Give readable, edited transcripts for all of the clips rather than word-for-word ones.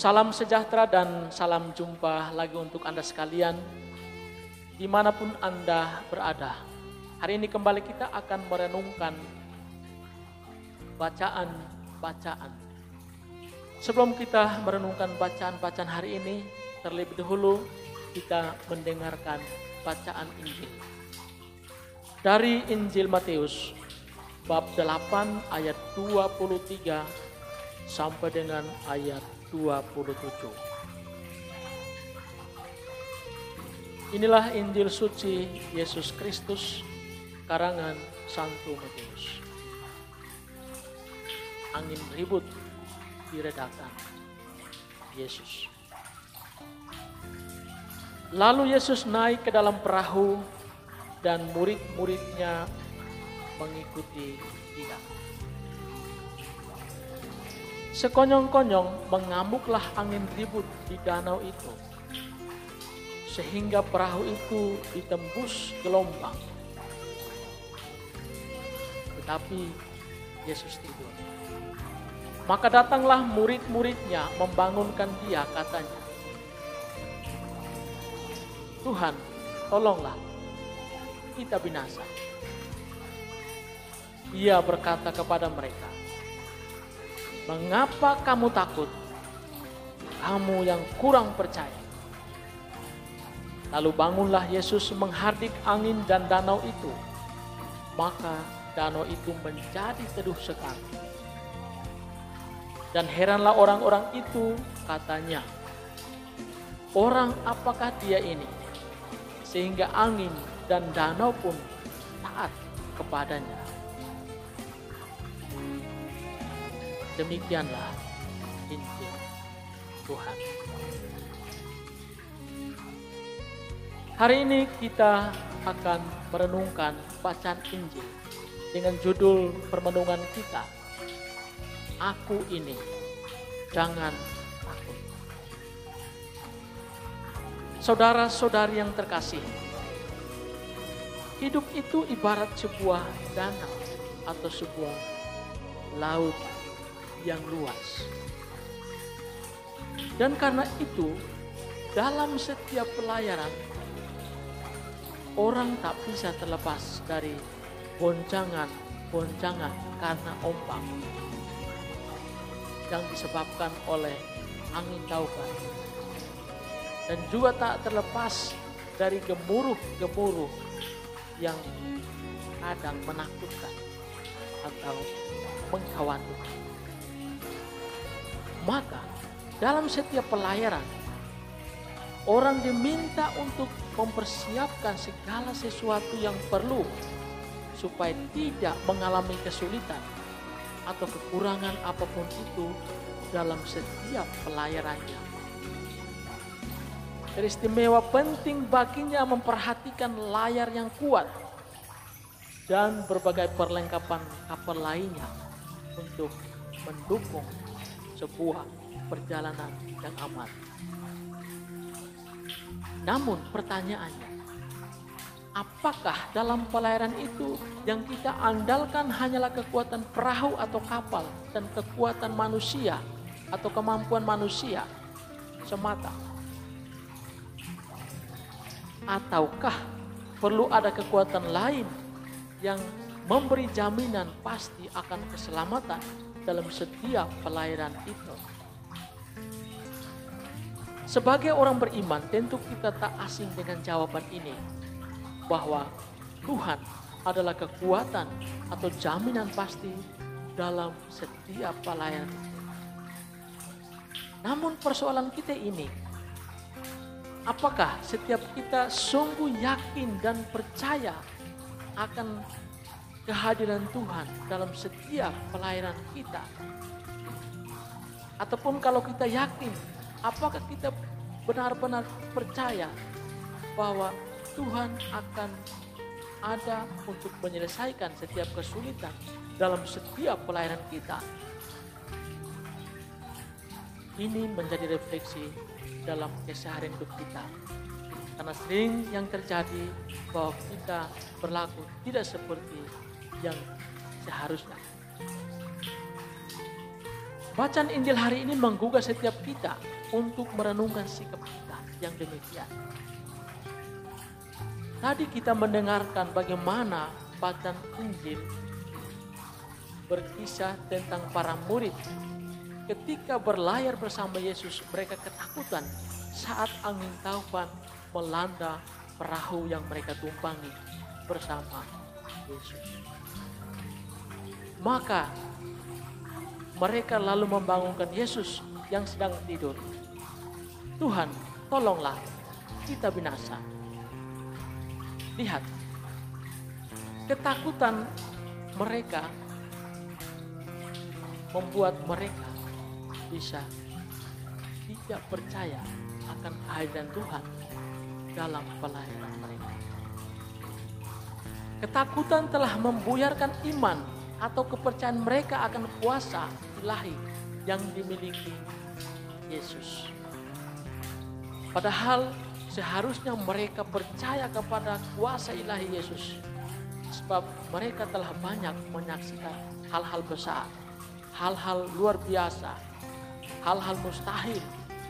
Salam sejahtera dan salam jumpa lagi untuk Anda sekalian, dimanapun Anda berada. Hari ini kembali kita akan merenungkan bacaan-bacaan. Sebelum kita merenungkan bacaan-bacaan hari ini, terlebih dahulu kita mendengarkan bacaan Injil. Dari Injil Matius, bab 8 ayat 23 sampai dengan ayat 27. Inilah Injil suci Yesus Kristus karangan Santo Matius. Angin ribut diredakan Yesus. Lalu Yesus naik ke dalam perahu dan murid-muridnya mengikuti dia. Sekonyong-konyong mengamuklah angin ribut di danau itu, sehingga perahu itu ditembus gelombang. Tetapi Yesus tidur. Maka datanglah murid-muridnya membangunkan dia, katanya, "Tuhan, tolonglah, kita binasa." Ia berkata kepada mereka, "Mengapa kamu takut? Kamu yang kurang percaya." Lalu bangunlah Yesus menghardik angin dan danau itu. Maka danau itu menjadi teduh sekali. Dan heranlah orang-orang itu, katanya, "Orang apakah dia ini, sehingga angin dan danau pun taat kepadanya?" Demikianlah Injil Tuhan. Hari ini kita akan merenungkan bacaan Injil dengan judul permenungan kita, "Aku ini, jangan takut." Saudara-saudari yang terkasih, hidup itu ibarat sebuah danau atau sebuah laut yang luas. Dan karena itu, dalam setiap pelayaran, orang tak bisa terlepas dari goncangan karena ombak yang disebabkan oleh angin taupan. Dan juga tak terlepas dari gemuruh-gemuruh yang kadang menakutkan atau mengkhawatirkan. Maka dalam setiap pelayaran, orang diminta untuk mempersiapkan segala sesuatu yang perlu supaya tidak mengalami kesulitan atau kekurangan apapun itu dalam setiap pelayarannya. Teristimewa penting baginya memperhatikan layar yang kuat dan berbagai perlengkapan kapal lainnya untuk mendukung sebuah perjalanan yang aman. Namun pertanyaannya, apakah dalam pelayaran itu yang kita andalkan hanyalah kekuatan perahu atau kapal dan kekuatan manusia atau kemampuan manusia semata? Ataukah perlu ada kekuatan lain yang memberi jaminan pasti akan keselamatan dalam setiap pelayaran itu? Sebagai orang beriman, tentu kita tak asing dengan jawaban ini, bahwa Tuhan adalah kekuatan atau jaminan pasti dalam setiap pelayaran itu. Namun persoalan kita ini, apakah setiap kita sungguh yakin dan percaya akan kehadiran Tuhan dalam setiap pelayaran kita? Ataupun kalau kita yakin, apakah kita benar-benar percaya bahwa Tuhan akan ada untuk menyelesaikan setiap kesulitan dalam setiap pelayaran kita? Ini menjadi refleksi dalam keseharian hidup kita. Karena sering yang terjadi bahwa kita berlaku tidak seperti yang seharusnya. Bacaan Injil hari ini menggugah setiap kita untuk merenungkan sikap kita yang demikian. Tadi kita mendengarkan bagaimana bacaan Injil berkisah tentang para murid ketika berlayar bersama Yesus, mereka ketakutan saat angin taufan melanda perahu yang mereka tumpangi bersama Yesus. Maka mereka lalu membangunkan Yesus yang sedang tidur. Tuhan, tolonglah, kita binasa. Lihat, ketakutan mereka membuat mereka bisa tidak percaya akan kehadiran Tuhan dalam pelayanan mereka. Ketakutan telah membuyarkan iman atau kepercayaan mereka akan kuasa ilahi yang dimiliki Yesus. Padahal seharusnya mereka percaya kepada kuasa ilahi Yesus, sebab mereka telah banyak menyaksikan hal-hal besar, hal-hal luar biasa, hal-hal mustahil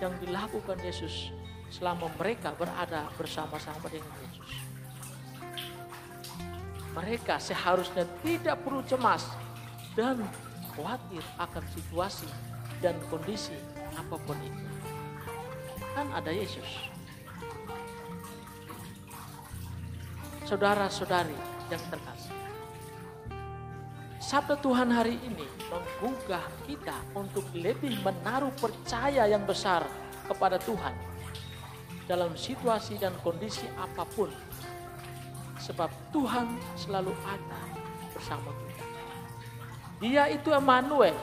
yang dilakukan Yesus selama mereka berada bersama-sama dengan Yesus. Mereka seharusnya tidak perlu cemas dan khawatir akan situasi dan kondisi apapun itu. Kan ada Yesus. Saudara-saudari yang terkasih, sabda Tuhan hari ini menggugah kita untuk lebih menaruh percaya yang besar kepada Tuhan dalam situasi dan kondisi apapun, sebab Tuhan selalu ada bersama kita. Dia itu Emmanuel,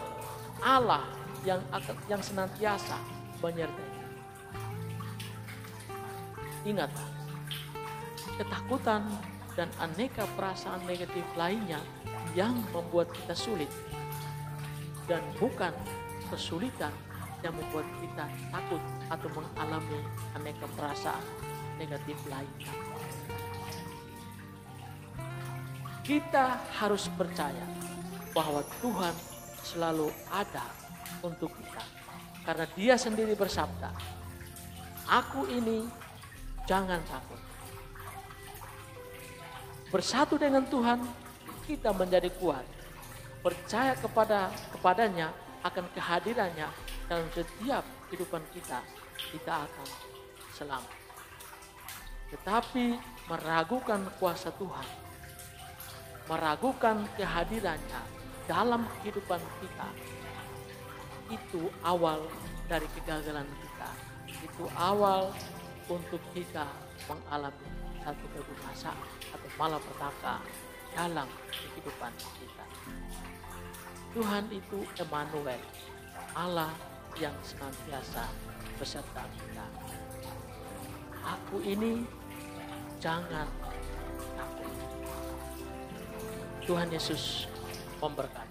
Allah yang senantiasa menyertai. Ingatlah, ketakutan dan aneka perasaan negatif lainnya yang membuat kita sulit, dan bukan kesulitan yang membuat kita takut atau mengalami aneka perasaan negatif lainnya. Kita harus percaya bahwa Tuhan selalu ada untuk kita, karena Dia sendiri bersabda, "Aku ini, jangan takut." Bersatu dengan Tuhan, kita menjadi kuat. Percaya kepadanya akan kehadirannya dalam setiap kehidupan kita, kita akan selamat. Tetapi meragukan kuasa Tuhan, meragukan kehadirannya dalam kehidupan kita, itu awal dari kegagalan kita. Itu awal untuk kita mengalami satu kebinasaan atau malapetaka dalam kehidupan kita. Tuhan itu Emmanuel, Allah yang senantiasa beserta kita. Aku ini, jangan takut. Tuhan Yesus memberkati.